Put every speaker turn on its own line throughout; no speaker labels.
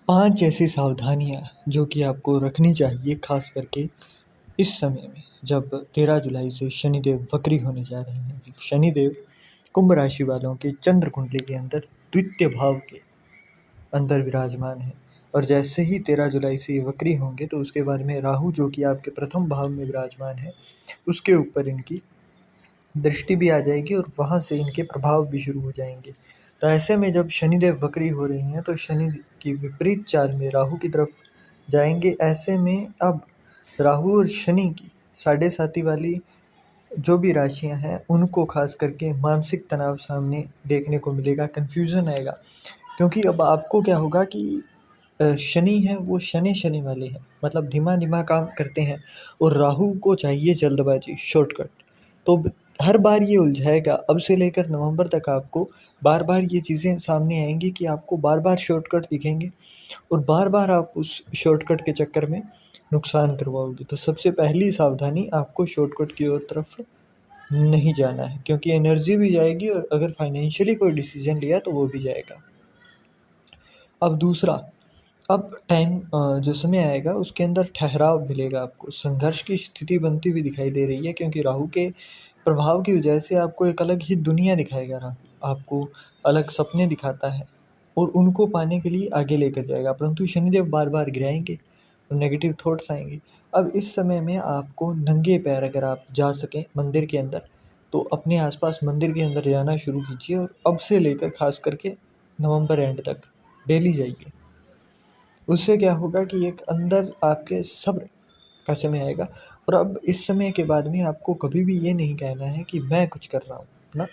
5 ऐसी सावधानियाँ जो कि आपको रखनी चाहिए ख़ास करके इस समय में जब 13 जुलाई से शनिदेव वक्री होने जा रहे हैं। शनिदेव कुंभ राशि वालों के चंद्र कुंडली के अंदर द्वितीय भाव के अंदर विराजमान है और जैसे ही 13 जुलाई से ये वक्री होंगे तो उसके बाद में राहु जो कि आपके प्रथम भाव में विराजमान है उसके ऊपर इनकी दृष्टि भी आ जाएगी और वहाँ से इनके प्रभाव भी शुरू हो जाएंगे। तो ऐसे में जब शनिदेव वक्री हो रही हैं तो शनि की विपरीत चाल में राहु की तरफ जाएंगे। ऐसे में अब राहु और शनि की साढ़े साथी वाली जो भी राशियां हैं उनको खास करके मानसिक तनाव सामने देखने को मिलेगा, कन्फ्यूज़न आएगा। क्योंकि अब आपको क्या होगा कि शनि है वो शनि शनि वाले हैं, मतलब धीमा धीमा काम करते हैं और राहु को चाहिए जल्दबाजी, शॉर्टकट। तो हर बार ये उलझाएगा। अब से लेकर नवंबर तक आपको बार बार ये चीज़ें सामने आएंगी कि आपको बार बार शॉर्टकट दिखेंगे और बार बार आप उस शॉर्टकट के चक्कर में नुकसान करवाओगे। तो सबसे पहली सावधानी आपको शॉर्टकट की ओर तरफ नहीं जाना है, क्योंकि एनर्जी भी जाएगी और अगर फाइनेंशियली कोई डिसीजन लिया तो वो भी जाएगा। अब दूसरा, अब टाइम जो समय आएगा उसके अंदर ठहराव मिलेगा आपको, संघर्ष की स्थिति बनती हुई दिखाई दे रही है क्योंकि राहु के प्रभाव की वजह से आपको एक अलग ही दुनिया दिखाएगा राहु, आपको अलग सपने दिखाता है और उनको पाने के लिए आगे लेकर जाएगा, परंतु शनिदेव बार बार गिराएंगे और नेगेटिव थॉट्स आएंगे। अब इस समय में आपको नंगे पैर अगर आप जा सकें मंदिर के अंदर तो अपने आसपास मंदिर के अंदर जाना शुरू कीजिए और अब से लेकर खास करके नवंबर एंड तक डेली जाइए। उससे क्या होगा कि एक अंदर आपके सब्र का समय आएगा और अब इस समय के बाद में आपको कभी भी ये नहीं कहना है कि मैं कुछ कर रहा हूँ ना।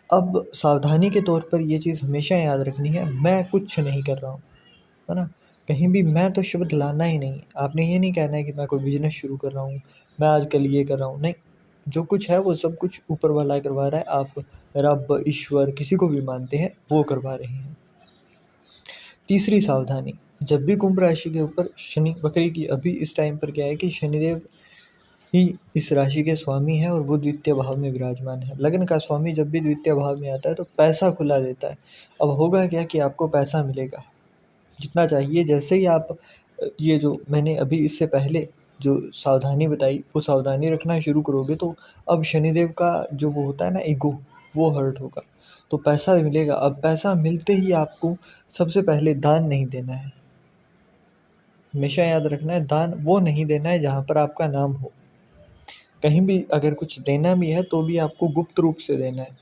अब सावधानी के तौर पर ये चीज़ हमेशा याद रखनी है, मैं कुछ नहीं कर रहा हूँ, है ना। कहीं भी मैं तो शब्द लाना ही नहीं है। आपने ये नहीं कहना है कि मैं कोई बिजनेस शुरू कर रहा हूँ, मैं आजकल ये कर रहा हूँ, नहीं। जो कुछ है वो सब कुछ ऊपर वाला करवा रहा है, आप रब ईश्वर किसी को भी मानते हैं वो करवा रहे हैं। तीसरी सावधानी, जब भी कुंभ राशि के ऊपर शनि वक्री की, अभी इस टाइम पर क्या है कि शनिदेव ही इस राशि के स्वामी है और वो द्वितीय भाव में विराजमान है। लग्न का स्वामी जब भी द्वितीय भाव में आता है तो पैसा खुला देता है। अब होगा क्या कि आपको पैसा मिलेगा जितना चाहिए। जैसे ही आप ये जो मैंने अभी इससे पहले जो सावधानी बताई वो सावधानी रखना शुरू करोगे तो अब शनिदेव का जो वो होता है ना ईगो, वो हर्ट होगा तो पैसा मिलेगा। अब पैसा मिलते ही आपको सबसे पहले दान नहीं देना है। हमेशा याद रखना है, दान वो नहीं देना है जहाँ पर आपका नाम हो। कहीं भी अगर कुछ देना भी है तो भी आपको गुप्त रूप से देना है,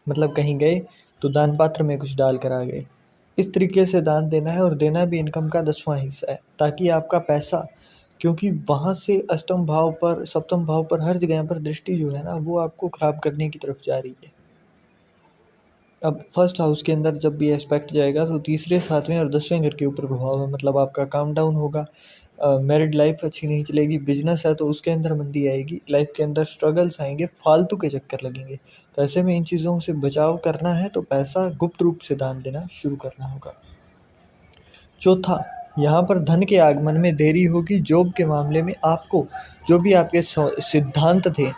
मतलब कहीं गए तो दान पात्र में कुछ डाल कर आ गए, इस तरीके से दान देना है। और देना भी इनकम का 10वां हिस्सा है ताकि आपका पैसा, क्योंकि वहाँ से अष्टम भाव पर सप्तम भाव पर हर जगह पर दृष्टि जो है ना वो आपको खराब करने की तरफ जा रही है। अब फर्स्ट हाउस के अंदर जब भी एस्पेक्ट जाएगा तो तीसरे, सातवें और 10वें घर के ऊपर प्रभाव है, मतलब आपका काम डाउन होगा। मैरिड लाइफ अच्छी नहीं चलेगी, बिजनेस है तो उसके अंदर मंदी आएगी, लाइफ के अंदर स्ट्रगल्स आएंगे, फालतू के चक्कर लगेंगे। तो ऐसे में इन चीज़ों से बचाव करना है तो पैसा गुप्त रूप से दान देना शुरू करना होगा। चौथा, यहाँ पर धन के आगमन में देरी होगी। जॉब के मामले में आपको जो भी आपके सिद्धांत थे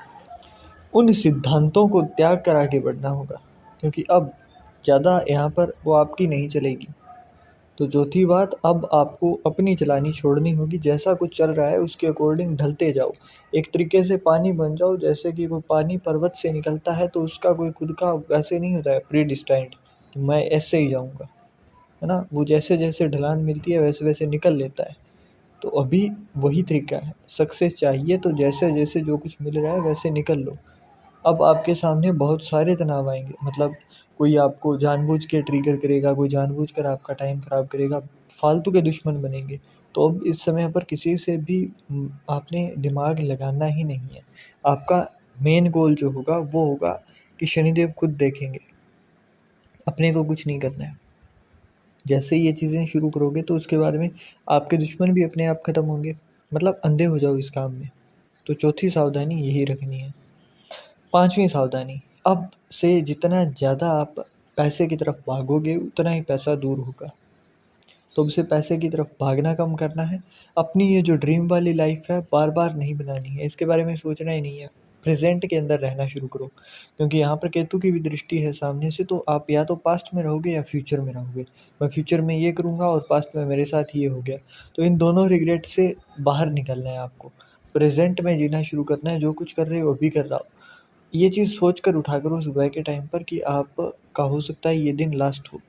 उन सिद्धांतों को त्याग कर आगे बढ़ना होगा, क्योंकि अब ज़्यादा यहाँ पर वो आपकी नहीं चलेगी। तो चौथी बात, अब आपको अपनी चलानी छोड़नी होगी। जैसा कुछ चल रहा है उसके अकॉर्डिंग ढलते जाओ, एक तरीके से पानी बन जाओ। जैसे कि वो पानी पर्वत से निकलता है तो उसका कोई खुद का वैसे नहीं होता है प्री डिस्टाइंड कि मैं ऐसे ही जाऊँगा, है ना। वो जैसे जैसे ढलान मिलती है वैसे वैसे निकल लेता है। तो अभी वही तरीका है, सक्सेस चाहिए तो जैसे जैसे जो कुछ मिल रहा है वैसे निकल लो। अब आपके सामने बहुत सारे तनाव आएंगे, मतलब कोई आपको जानबूझ के ट्रिगर करेगा, कोई जानबूझकर आपका टाइम ख़राब करेगा, फालतू के दुश्मन बनेंगे। तो अब इस समय पर किसी से भी आपने दिमाग लगाना ही नहीं है। आपका मेन गोल जो होगा वो होगा कि शनिदेव खुद देखेंगे, अपने को कुछ नहीं करना है। जैसे ही ये चीज़ें शुरू करोगे तो उसके बाद में आपके दुश्मन भी अपने आप ख़त्म होंगे, मतलब अंधे हो जाओ इस काम में। तो चौथी सावधानी यही रखनी है। पांचवी सावधानी, अब से जितना ज़्यादा आप पैसे की तरफ भागोगे उतना ही पैसा दूर होगा। तो अब से पैसे की तरफ भागना कम करना है। अपनी ये जो ड्रीम वाली लाइफ है बार बार नहीं बनानी है, इसके बारे में सोचना ही नहीं है। प्रेज़ेंट के अंदर रहना शुरू करो। क्योंकि यहाँ पर केतु की भी दृष्टि है सामने से, तो आप या तो पास्ट में रहोगे या फ्यूचर में रहोगे। मैं फ्यूचर में ये करूँगा और पास्ट में मेरे साथ ये हो गया। तो इन दोनों रिग्रेट से बाहर निकलना है आपको। प्रेज़ेंट में जीना शुरू करना है, जो कुछ कर रहे हो अभी कर रहा हो। ये चीज़ सोच कर उठा करो सुबह के टाइम पर कि आपका हो सकता है ये दिन लास्ट हो।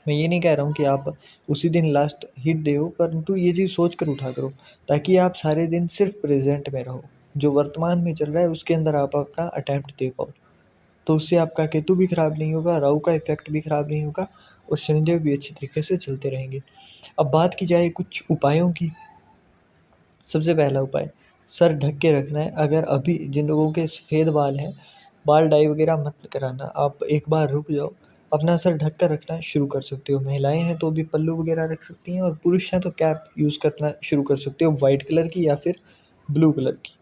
मैं ये नहीं कह रहा हूँ कि आप उसी दिन लास्ट हिट दे हो, परंतु ये चीज़ सोच कर उठा करो, ताकि आप सारे दिन सिर्फ़ प्रेज़ेंट में रहो। जो वर्तमान में चल रहा है उसके अंदर आप अपना अटेम्प्ट दे पाओ। तो उससे आपका केतु भी खराब नहीं होगा, राहु का इफ़ेक्ट भी खराब नहीं होगा और शनिदेव भी अच्छे तरीके से चलते रहेंगे। अब बात की जाए कुछ उपायों की। सबसे पहला उपाय, सर ढक के रखना है। अगर अभी जिन लोगों के सफ़ेद बाल हैं, बाल डाई वगैरह मत कराना। आप एक बार रुक जाओ, अपना सर ढक कर रखना शुरू कर सकते हो। महिलाएँ हैं तो भी पल्लू वगैरह रख सकती हैं और पुरुष हैं तो कैप यूज़ करना शुरू कर सकते हो, वाइट कलर की या फिर ब्लू कलर की।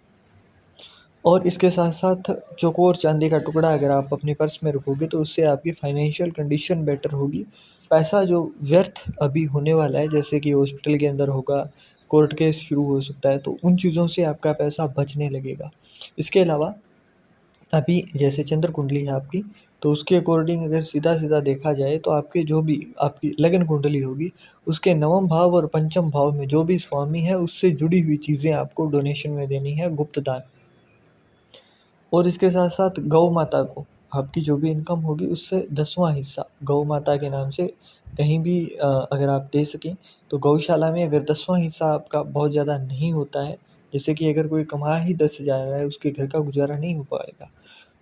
और इसके साथ-साथ चौकोर चाँदी का टुकड़ा अगर आप अपने पर्स में रखोगे तो उससे आपकी फाइनेंशियल कंडीशन बेटर होगी। पैसा जो व्यर्थ अभी होने वाला है, जैसे कि हॉस्पिटल के अंदर होगा, कोर्ट केस शुरू हो सकता है, तो उन चीज़ों से आपका पैसा बचने लगेगा। इसके अलावा अभी जैसे चंद्र कुंडली है आपकी, तो उसके अकॉर्डिंग अगर सीधा-सीधा देखा जाए तो आपके जो भी आपकी लगन कुंडली होगी, उसके नवम भाव और पंचम भाव में जो भी स्वामी है उससे जुड़ी हुई चीज़ें आपको डोनेशन में देनी है, गुप्त दान। और इसके साथ-साथ गौ माता को आपकी जो भी इनकम होगी उससे 10वाँ हिस्सा गौ माता के नाम से कहीं भी अगर आप दे सकें, तो गौशाला में अगर 10वाँ हिस्सा आपका बहुत ज़्यादा नहीं होता है, जैसे कि अगर कोई कमा ही 10,000 रहा है, उसके घर का गुज़ारा नहीं हो पाएगा,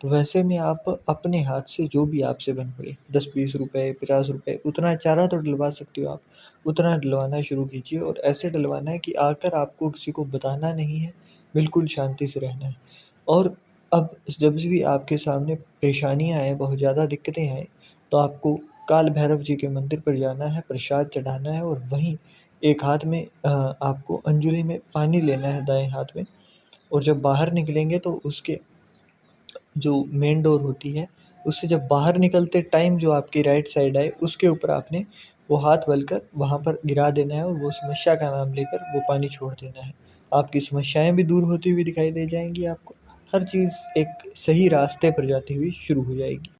तो वैसे में आप अपने हाथ से जो भी आपसे बन पड़े, 10-20 रुपए, 50 रुपए, उतना चारा तो डलवा सकते हो आप, उतना डलवाना शुरू कीजिए और ऐसे डलवाना है कि आकर आपको किसी को बताना नहीं है, बिल्कुल शांति से रहना है। और अब जब भी आपके सामने परेशानियाँ आएँ, बहुत ज़्यादा दिक्कतें आएँ, तो आपको काल भैरव जी के मंदिर पर जाना है, प्रसाद चढ़ाना है और वहीं एक हाथ में आपको अंजलि में पानी लेना है दाएँ हाथ में, और जब बाहर निकलेंगे तो उसके जो मेन डोर होती है, उससे जब बाहर निकलते टाइम जो आपकी राइट साइड आए, उसके ऊपर आपने वो हाथ मलकर वहाँ पर गिरा देना है और वो समस्या का नाम लेकर वो पानी छोड़ देना है। आपकी समस्याएँ भी दूर होती हुई दिखाई दे जाएँगी आपको। हर चीज़ एक सही रास्ते पर जाती हुई शुरू हो जाएगी।